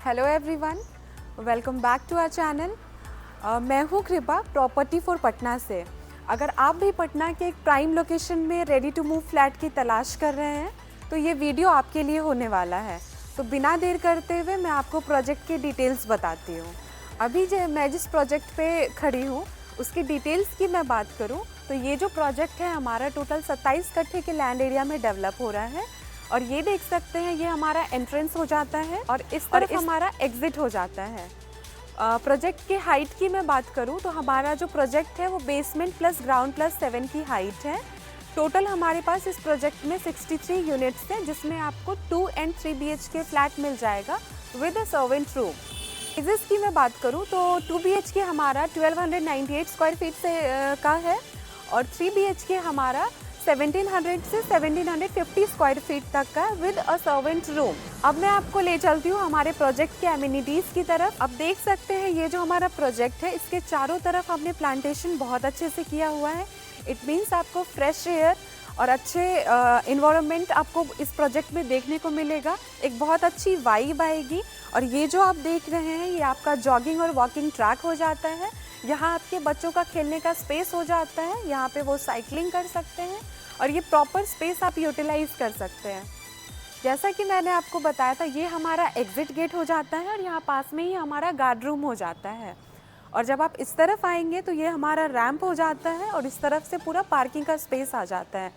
Hello everyone, welcome back to our channel. मैं हूँ कृपा प्रॉपर्टी फॉर पटना से। अगर आप भी पटना के एक प्राइम लोकेशन में रेडी टू मूव फ्लैट की तलाश कर रहे हैं तो ये वीडियो आपके लिए होने वाला है। तो बिना देर करते हुए मैं आपको प्रोजेक्ट के डिटेल्स बताती हूँ। अभी मैं जिस प्रोजेक्ट पे खड़ी हूँ उसकी डिटेल्स की मैं बात करूँ तो ये जो प्रोजेक्ट है हमारा टोटल 27 कट्ठे के लैंड एरिया में डेवलप हो रहा है। और ये देख सकते हैं ये हमारा एंट्रेंस हो जाता है और इस तरफ हमारा एग्जिट हो जाता है। प्रोजेक्ट की हाइट की मैं बात करूं तो हमारा जो प्रोजेक्ट है वो बेसमेंट प्लस ग्राउंड प्लस 7 की हाइट है। टोटल हमारे पास इस प्रोजेक्ट में 63 यूनिट्स हैं जिसमें आपको 2 एंड 3 BHK फ्लैट मिल जाएगा with a servant room. Sizes की मैं बात करूं तो 2 BHK हमारा 1298 स्क्वायर फीट से का है और 3 BHK हमारा 1700 से 1750 स्क्वायर फीट तक का विद अ सर्वेंट रूम। अब मैं आपको ले चलती हूँ हमारे प्रोजेक्ट के एमिनिटीज़ की तरफ। अब देख सकते हैं ये जो हमारा प्रोजेक्ट है इसके चारों तरफ हमने प्लांटेशन बहुत अच्छे से किया हुआ है। इट मीन्स आपको फ्रेश एयर और अच्छे इन्वायरमेंट आपको इस प्रोजेक्ट में देखने को मिलेगा। एक बहुत अच्छी वाइब आएगी। और ये जो आप देख रहे हैं ये आपका जॉगिंग और वॉकिंग ट्रैक हो जाता है। यहाँ आपके बच्चों का खेलने का स्पेस हो जाता है, यहाँ पे वो साइकिलिंग कर सकते हैं और ये प्रॉपर स्पेस आप यूटिलाइज कर सकते हैं। जैसा कि मैंने आपको बताया था ये हमारा एग्जिट गेट हो जाता है और यहाँ पास में ही हमारा गार्ड रूम हो जाता है। और जब आप इस तरफ आएंगे तो ये हमारा रैंप हो जाता है और इस तरफ से पूरा पार्किंग का स्पेस आ जाता है।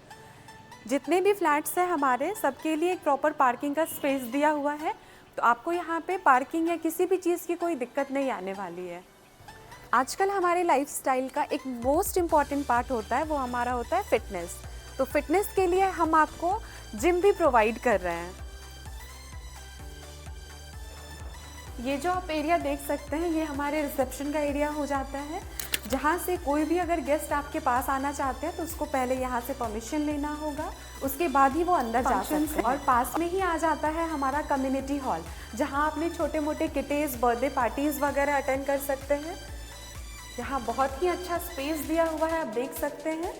जितने भी फ्लैट्स हैं हमारे सबके लिए एक प्रॉपर पार्किंग का स्पेस दिया हुआ है, तो आपको यहाँ पे पार्किंग या किसी भी चीज़ की कोई दिक्कत नहीं आने वाली है। आजकल हमारे लाइफस्टाइल का एक मोस्ट इम्पॉर्टेंट पार्ट होता है, वो हमारा होता है फिटनेस। तो फिटनेस के लिए हम आपको जिम भी प्रोवाइड कर रहे हैं। ये जो आप एरिया देख सकते हैं ये हमारे रिसेप्शन का एरिया हो जाता है, जहाँ से कोई भी अगर गेस्ट आपके पास आना चाहते हैं तो उसको पहले यहाँ से परमिशन लेना होगा, उसके बाद ही वो अंदर जा सकते हैं। और पास में ही आ जाता है हमारा कम्युनिटी हॉल, जहाँ अपने छोटे मोटे किटीज़, बर्थडे पार्टीज़ वगैरह अटेंड कर सकते हैं। यहाँ बहुत ही अच्छा स्पेस दिया हुआ है, आप देख सकते हैं।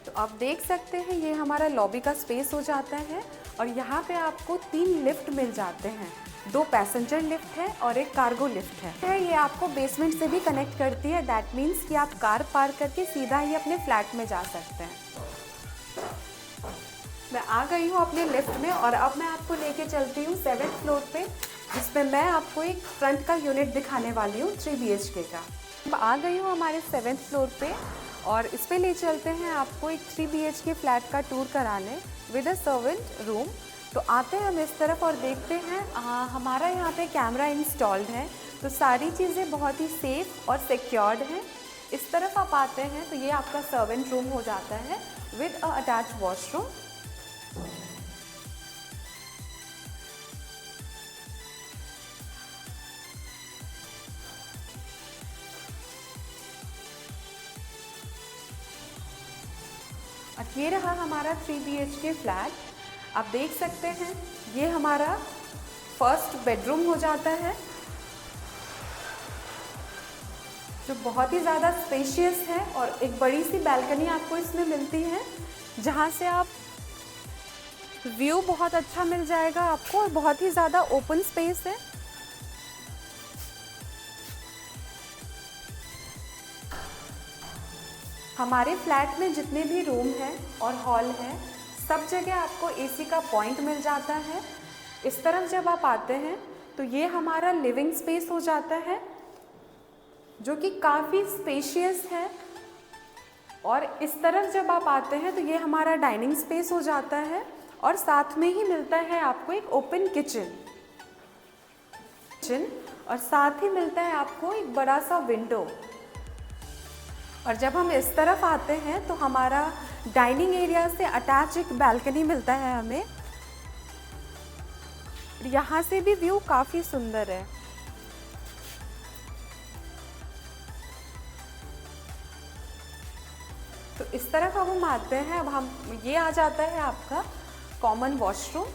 तो आप देख सकते हैं ये हमारा लॉबी का स्पेस हो जाता है और यहाँ पे आपको 3 लिफ्ट मिल जाते हैं। 2 पैसेंजर लिफ्ट है और एक कार्गो लिफ्ट है। ये आपको बेसमेंट से भी कनेक्ट करती है। दैट मीन्स कि आप कार पार्क करके सीधा ही अपने फ्लैट में जा सकते हैं। मैं आ गई हूँ अपने लिफ्ट में और अब मैं आपको लेके चलती हूँ 7th फ्लोर पे, जिसमें मैं आपको एक फ्रंट का यूनिट दिखाने वाली हूँ 3 BHK का। अब आ गई हूँ हमारे 7th फ्लोर पे और इस पे ले चलते हैं आपको एक 3 BHK फ्लैट का टूर कराने विद अ सर्वेंट रूम। तो आते हैं हम इस तरफ और देखते हैं हमारा यहाँ पे कैमरा इंस्टॉल्ड है, तो सारी चीज़ें बहुत ही सेफ और सिक्योर्ड हैं। इस तरफ आप आते हैं तो ये आपका सर्वेंट रूम हो जाता है विद अ अटैच वॉशरूम। और ये रहा हमारा 3 BHK फ्लैट। आप देख सकते हैं ये हमारा फर्स्ट बेडरूम हो जाता है, जो बहुत ही ज़्यादा स्पेशियस है और एक बड़ी सी बैल्कनी आपको इसमें मिलती है, जहाँ से आप व्यू बहुत अच्छा मिल जाएगा आपको और बहुत ही ज़्यादा ओपन स्पेस है। हमारे फ्लैट में जितने भी रूम हैं और हॉल हैं सब जगह आपको AC का पॉइंट मिल जाता है। इस तरफ जब आप आते हैं तो ये हमारा लिविंग स्पेस हो जाता है, जो कि काफ़ी स्पेशियस है। और इस तरफ जब आप आते हैं तो ये हमारा डाइनिंग स्पेस हो जाता है और साथ में ही मिलता है आपको एक ओपन किचन और साथ ही मिलता है आपको एक बड़ा सा विंडो। और जब हम इस तरफ आते हैं तो हमारा डाइनिंग एरिया से अटैच एक बैल्कनी मिलता है हमें। यहाँ से भी व्यू काफ़ी सुंदर है। तो इस तरफ अब हम आते हैं, अब हम ये आ जाता है आपका कॉमन वॉशरूम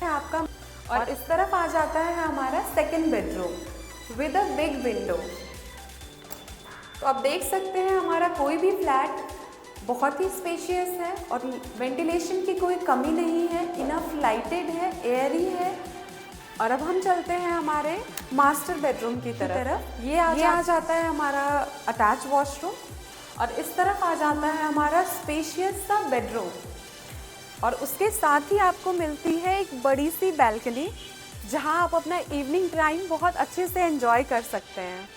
है आपका। और इस तरफ आ जाता है हमारा second bedroom with a big window. तो आप देख सकते हैं हमारा कोई भी फ्लैट बहुत ही स्पेशियस है और वेंटिलेशन की कोई कमी नहीं है, इनफ लाइटेड है, एयरी है। और अब हम चलते हैं हमारे मास्टर बेडरूम की तरफ। ये आ जाता है हमारा अटैच वॉशरूम और इस तरफ आ जाता है हमारा स्पेशियस सा बेडरूम। और उसके साथ ही आपको मिलती है एक बड़ी सी बैल्कनी जहां आप अपना इवनिंग टाइम बहुत अच्छे से एंजॉय कर सकते हैं।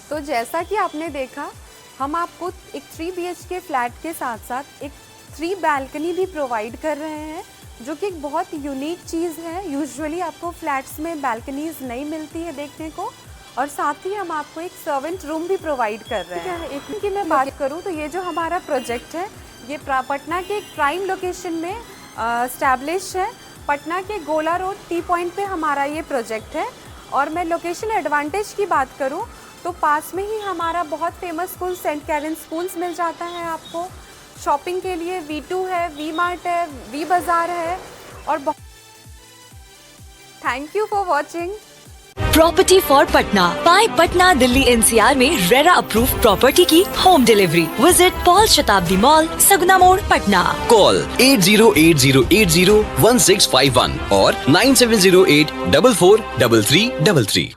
तो जैसा कि आपने देखा, हम आपको एक 3 BHK फ्लैट के साथ साथ एक 3 बैल्कनी भी प्रोवाइड कर रहे हैं, जो कि एक बहुत यूनिक चीज़ है। यूजुअली आपको फ्लैट्स में बैल्कनीज नहीं मिलती है देखने को। और साथ ही हम आपको एक सर्वेंट रूम भी प्रोवाइड कर रहे हैं। इतनी की मैं बात करूँ तो ये जो हमारा प्रोजेक्ट है, ये पटना के एक प्राइम लोकेशन में इस्टेब्लिश है। पटना के गोला रोड टी पॉइंट पे हमारा ये प्रोजेक्ट है। और मैं लोकेशन एडवांटेज की बात करूँ तो पास में ही हमारा बहुत famous school saint Karen schools मिल जाता है आपको। शॉपिंग के लिए V2 है, V मार्ट है, V बाज़ार है। और thank you for watching. Property for Patna by Patna Delhi NCR में रेरा अप्रूव प्रॉपर्टी की home delivery. Visit Pal Shatabdi mall, Saguna मोड़, पटना। कॉल 8080801651 और 9708443333।